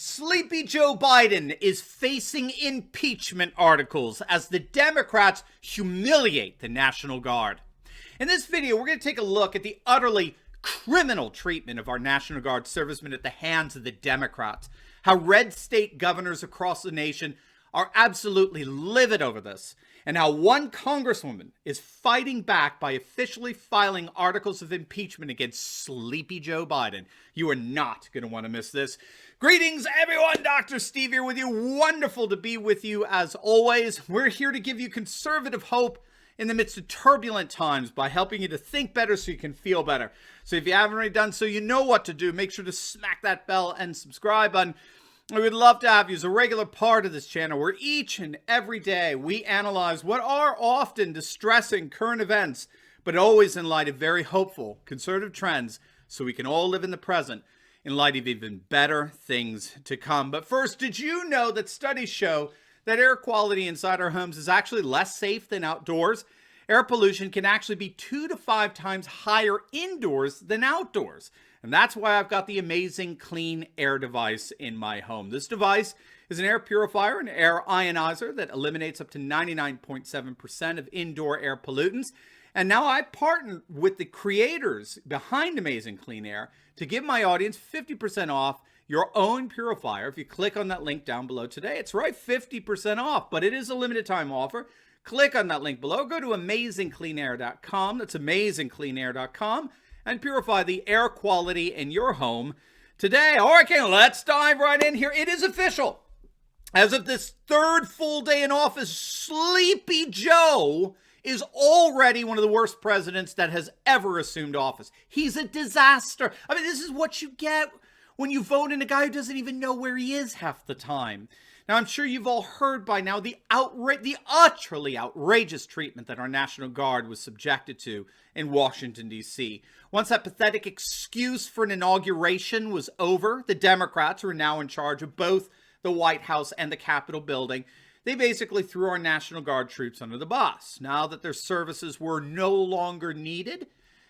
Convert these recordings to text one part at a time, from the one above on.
Sleepy Joe Biden is facing impeachment articles as the Democrats humiliate the National Guard. In this video, we're going to take a look at the utterly criminal treatment of our National Guard servicemen at the hands of the Democrats. How red state governors across the nation are absolutely livid over this. And how one congresswoman is fighting back by officially filing articles of impeachment against Sleepy Joe Biden. You are not going to want to miss this. Greetings, everyone. Dr. Steve here with you. Wonderful to be with you as always. We're here to give you conservative hope in the midst of turbulent times by helping you to think better so you can feel better. So if you haven't already done so, you know what to do. Make sure to smack that bell and subscribe button. We would love to have you as a regular part of this channel where each and every day we analyze what are often distressing current events, but always in light of very hopeful conservative trends so we can all live in the present in light of even better things to come. But first, did you know that studies show that air quality inside our homes is actually less safe than outdoors? Air pollution can actually be 2 to 5 times higher indoors than outdoors. And that's why I've got the amazing clean air device in my home. This device is an air purifier and air ionizer that eliminates up to 99.7% of indoor air pollutants. And now I partnered with the creators behind Amazing Clean Air to give my audience 50% off your own purifier. If you click on that link down below today, it's right, 50% off, but it is a limited time offer. Click on that link below, go to amazingcleanair.com. That's amazingcleanair.com. and purify the air quality in your home today. All right, okay, let's dive right in here. It is official. As of this third full day in office, Sleepy Joe is already one of the worst presidents that has ever assumed office. He's a disaster. I mean, this is what you get when you vote in a guy who doesn't even know where he is half the time. Now, I'm sure you've all heard by now the utterly outrageous treatment that our National Guard was subjected to in Washington, D.C. Once that pathetic excuse for an inauguration was over, the Democrats, who are now in charge of both the White House and the Capitol building, they basically threw our National Guard troops under the bus. Now that their services were no longer needed,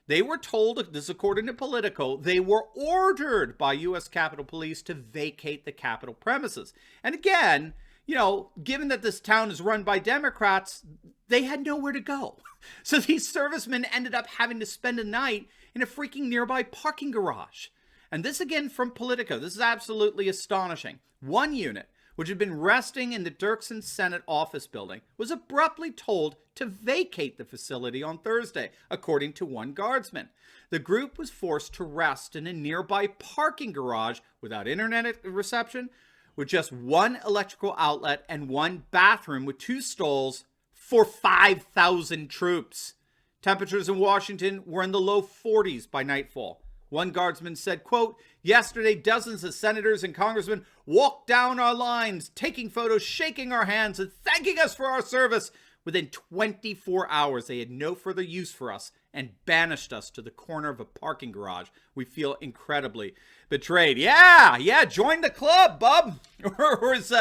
they were told, this is according to Politico, they were ordered by U.S. Capitol Police to vacate the Capitol premises. And again, you know, given that this town is run by Democrats, they had nowhere to go. So these servicemen ended up having to spend a night in a freaking nearby parking garage. And this again from Politico. This is absolutely astonishing. One unit, which had been resting in the Dirksen Senate office building, was abruptly told to vacate the facility on Thursday, according to one guardsman. The group was forced to rest in a nearby parking garage without internet reception, with just one electrical outlet and one bathroom with 2 stalls for 5,000 troops. Temperatures in Washington were in the low 40s by nightfall. One guardsman said, quote, "Yesterday, dozens of senators and congressmen walked down our lines, taking photos, shaking our hands, and thanking us for our service. Within 24 hours, they had no further use for us and banished us to the corner of a parking garage. We feel incredibly betrayed." Yeah, join the club, bub. Or as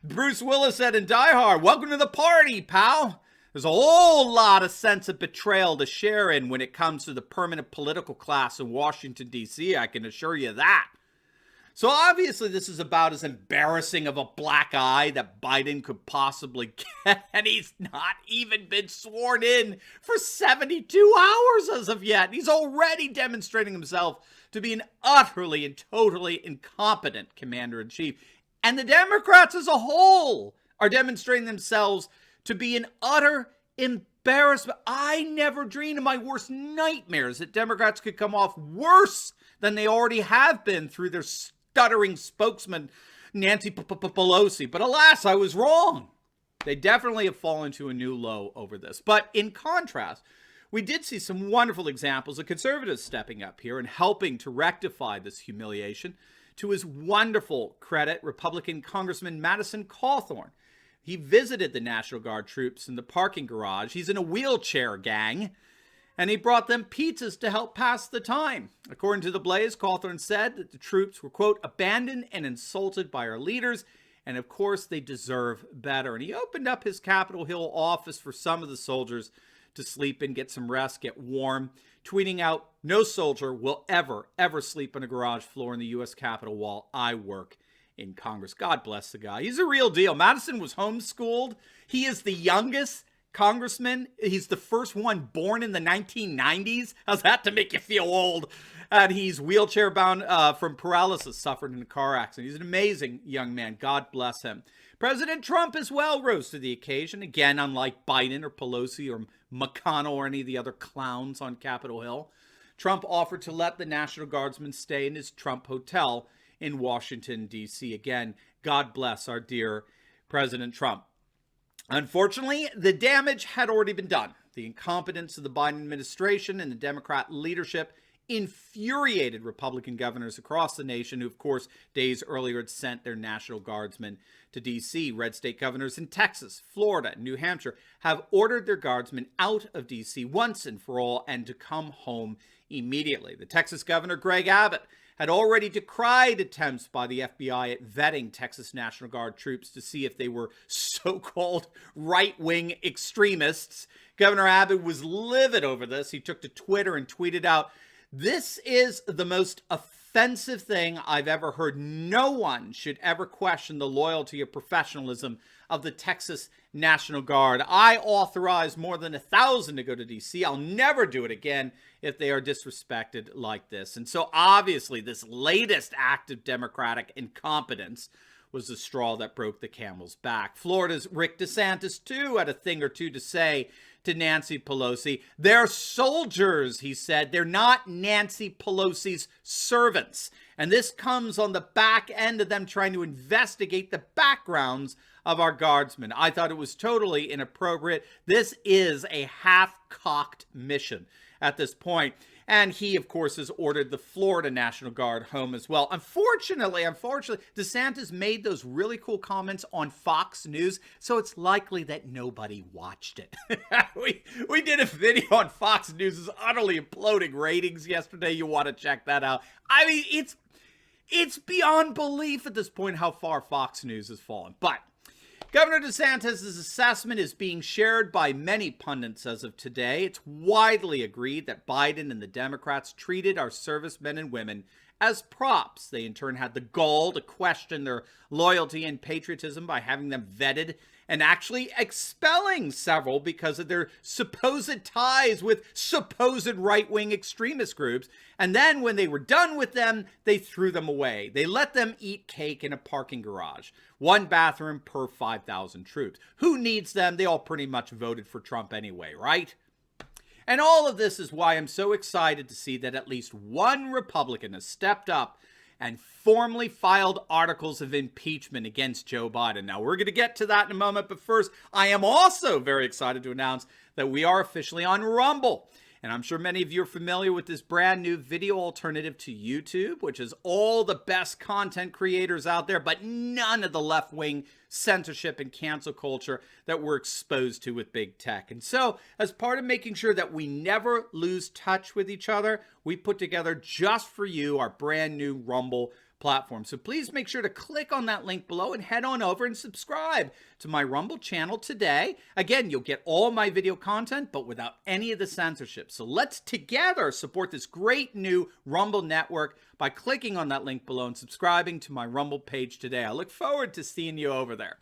Bruce Willis said in Die Hard, "Welcome to the party, pal." There's a whole lot of sense of betrayal to share in when it comes to the permanent political class in Washington, D.C., I can assure you that. So obviously this is about as embarrassing of a black eye that Biden could possibly get, and he's not even been sworn in for 72 hours as of yet. He's already demonstrating himself to be an utterly and totally incompetent commander-in-chief. And the Democrats as a whole are demonstrating themselves to be an utter embarrassment. I never dreamed in my worst nightmares that Democrats could come off worse than they already have been through their stuttering spokesman, Nancy Pelosi. But alas, I was wrong. They definitely have fallen to a new low over this. But in contrast, we did see some wonderful examples of conservatives stepping up here and helping to rectify this humiliation. To his wonderful credit, Republican Congressman Madison Cawthorn. He visited the National Guard troops in the parking garage. He's in a wheelchair, gang. And he brought them pizzas to help pass the time. According to the Blaze, Cawthorn said that the troops were, quote, "abandoned and insulted by our leaders. And of course, they deserve better." And he opened up his Capitol Hill office for some of the soldiers to sleep in, get some rest, get warm, tweeting out, "No soldier will ever sleep on a garage floor in the U.S. Capitol while I work in Congress. God bless the guy. He's a real deal. Madison was homeschooled. He is the youngest congressman. He's the first one born in the 1990s. How's that to make you feel old? And he's wheelchair bound from paralysis, suffered in a car accident. He's an amazing young man. God bless him. President Trump as well rose to the occasion. Again, unlike Biden or Pelosi or McConnell or any of the other clowns on Capitol Hill, Trump offered to let the National Guardsmen stay in his Trump Hotel in Washington, D.C. Again, God bless our dear President Trump. Unfortunately, the damage had already been done. The incompetence of the Biden administration and the Democrat leadership infuriated Republican governors across the nation who, of course, days earlier had sent their National Guardsmen to D.C. Red state governors in Texas, Florida, and New Hampshire have ordered their guardsmen out of D.C. once and for all and to come home immediately. The Texas governor, Greg Abbott, had already decried attempts by the FBI at vetting Texas National Guard troops to see if they were so-called right-wing extremists. Governor Abbott was livid over this. He took to Twitter and tweeted out, "This is the most offensive thing I've ever heard. No one should ever question the loyalty or professionalism of the Texas National Guard. I authorized more than 1,000 to go to D.C. I'll never do it again if they are disrespected like this." And so obviously this latest act of Democratic incompetence was the straw that broke the camel's back. Florida's Rick DeSantis, too, had a thing or two to say to Nancy Pelosi. "They're soldiers," he said. "They're not Nancy Pelosi's servants." And this comes on the back end of them trying to investigate the backgrounds of our guardsmen. I thought it was totally inappropriate. This is a half-cocked mission at this point. And he, of course, has ordered the Florida National Guard home as well. Unfortunately, DeSantis made those really cool comments on Fox News, so it's likely that nobody watched it. we did a video on Fox News' utterly imploding ratings yesterday. You want to check that out. I mean, it's beyond belief at this point how far Fox News has fallen. But Governor DeSantis' assessment is being shared by many pundits as of today. It's widely agreed that Biden and the Democrats treated our servicemen and women as props. They in turn had the gall to question their loyalty and patriotism by having them vetted and actually expelling several because of their supposed ties with supposed right-wing extremist groups. And then when they were done with them, they threw them away. They let them eat cake in a parking garage. One bathroom per 5,000 troops. Who needs them? They all pretty much voted for Trump anyway, right? And all of this is why I'm so excited to see that at least one Republican has stepped up and formally filed articles of impeachment against Joe Biden. Now, we're going to get to that in a moment, but first, I am also very excited to announce that we are officially on Rumble. And I'm sure many of you are familiar with this brand new video alternative to YouTube, which is all the best content creators out there, but none of the left-wing censorship and cancel culture that we're exposed to with big tech. And so, as part of making sure that we never lose touch with each other, we put together just for you our brand new Rumble platform. So please make sure to click on that link below and head on over and subscribe to my Rumble channel today. Again, you'll get all my video content, but without any of the censorship. So let's together support this great new Rumble network by clicking on that link below and subscribing to my Rumble page today. I look forward to seeing you over there.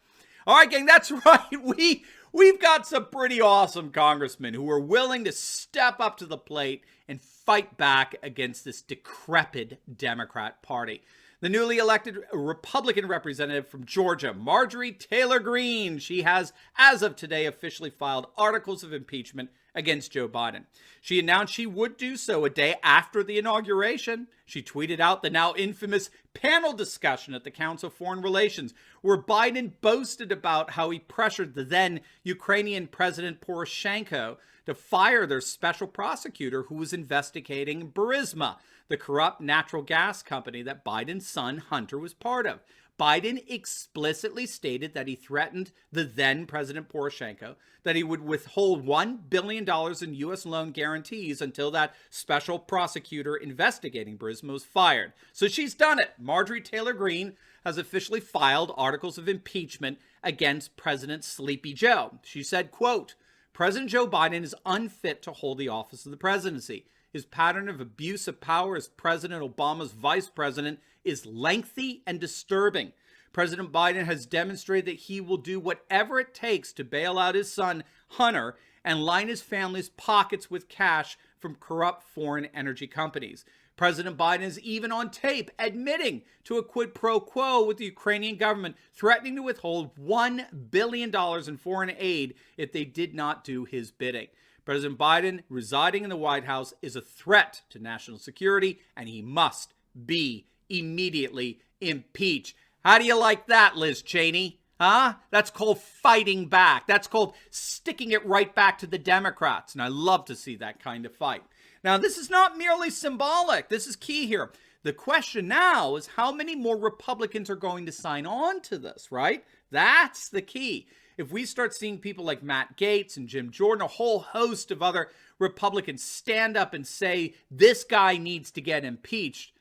All right, gang, that's right. We've got some pretty awesome congressmen who are willing to step up to the plate and fight back against this decrepit Democrat Party. The newly elected Republican representative from Georgia, Marjorie Taylor Greene, she has, as of today, officially filed articles of impeachment against Joe Biden. She announced she would do so a day after the inauguration. She tweeted out the now infamous panel discussion at the Council of Foreign Relations, where Biden boasted about how he pressured the then Ukrainian President Poroshenko to fire their special prosecutor who was investigating Burisma, the corrupt natural gas company that Biden's son Hunter was part of. Biden explicitly stated that he threatened the then President Poroshenko that he would withhold $1 billion in U.S. loan guarantees until that special prosecutor investigating Burisma was fired. So she's done it. Marjorie Taylor Greene has officially filed articles of impeachment against President Sleepy Joe. She said, quote, "President Joe Biden is unfit to hold the office of the presidency. His pattern of abuse of power as President Obama's vice president is lengthy and disturbing. President Biden has demonstrated that he will do whatever it takes to bail out his son, Hunter, and line his family's pockets with cash from corrupt foreign energy companies. President Biden is even on tape admitting to a quid pro quo with the Ukrainian government, threatening to withhold $1 billion in foreign aid if they did not do his bidding. President Biden residing in the White House is a threat to national security, and he must be immediately impeached. How do you like that, Liz Cheney? Huh? That's called fighting back. That's called sticking it right back to the Democrats. And I love to see that kind of fight. Now, this is not merely symbolic. This is key here. The question now is how many more Republicans are going to sign on to this, right? That's the key. If we start seeing people like Matt Gaetz and Jim Jordan, a whole host of other Republicans stand up and say this guy needs to get impeached,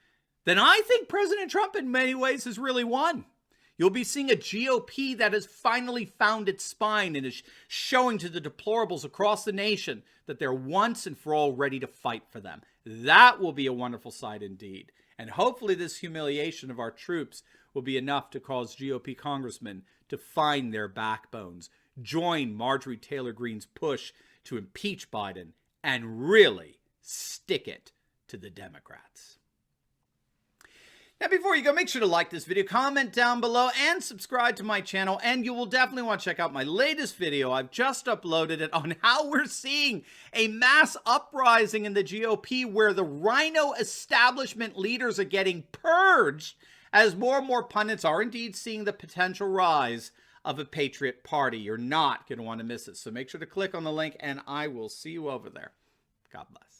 then I think President Trump in many ways has really won. You'll be seeing a GOP that has finally found its spine and is showing to the deplorables across the nation that they're once and for all ready to fight for them. That will be a wonderful sight indeed. And hopefully this humiliation of our troops will be enough to cause GOP congressmen to find their backbones, join Marjorie Taylor Greene's push to impeach Biden, and really stick it to the Democrats. Now, before you go, make sure to like this video, comment down below, and subscribe to my channel. And you will definitely want to check out my latest video. I've just uploaded it on how we're seeing a mass uprising in the GOP where the rhino establishment leaders are getting purged as more and more pundits are indeed seeing the potential rise of a Patriot Party. You're not going to want to miss it. So make sure to click on the link, and I will see you over there. God bless.